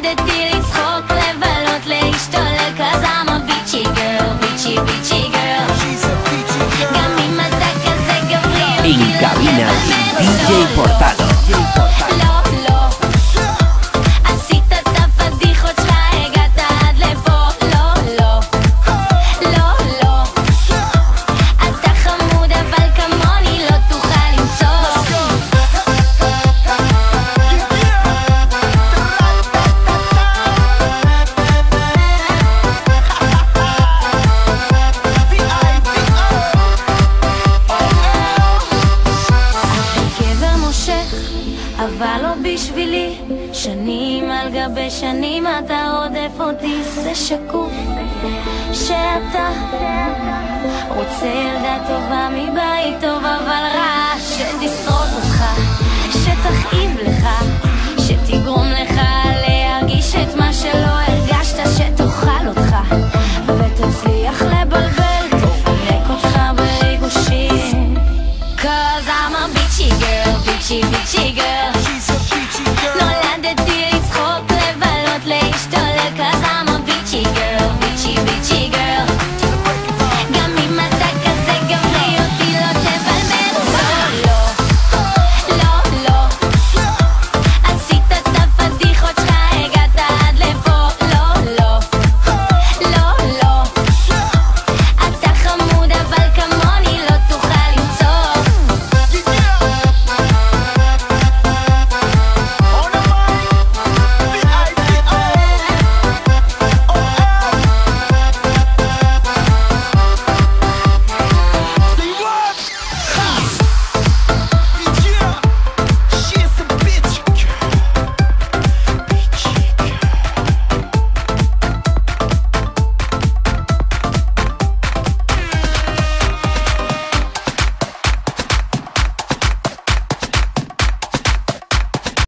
למדתי לצחוק, לבלות, להשתולל, cause I'm a bitchy girl, bitchy, bitchy girl. גם אם אתה כזה גברי, En cabina, DJ Portalo. לא, לא, עשית את הפדיחות שלך, הגעת עד לפה. לא, לא, לא, לא, אתה חמוד אבל כמוני לא תוכל למצוא. גבר מושך אבל לא בשבילי, שנים על גבי שנים אתה רודף אותי. זה שקוף שאתה רוצה ילדה טובה מבית טוב אבל רע, שתשרוד אותך, שתכאיב לך, שתגרום לך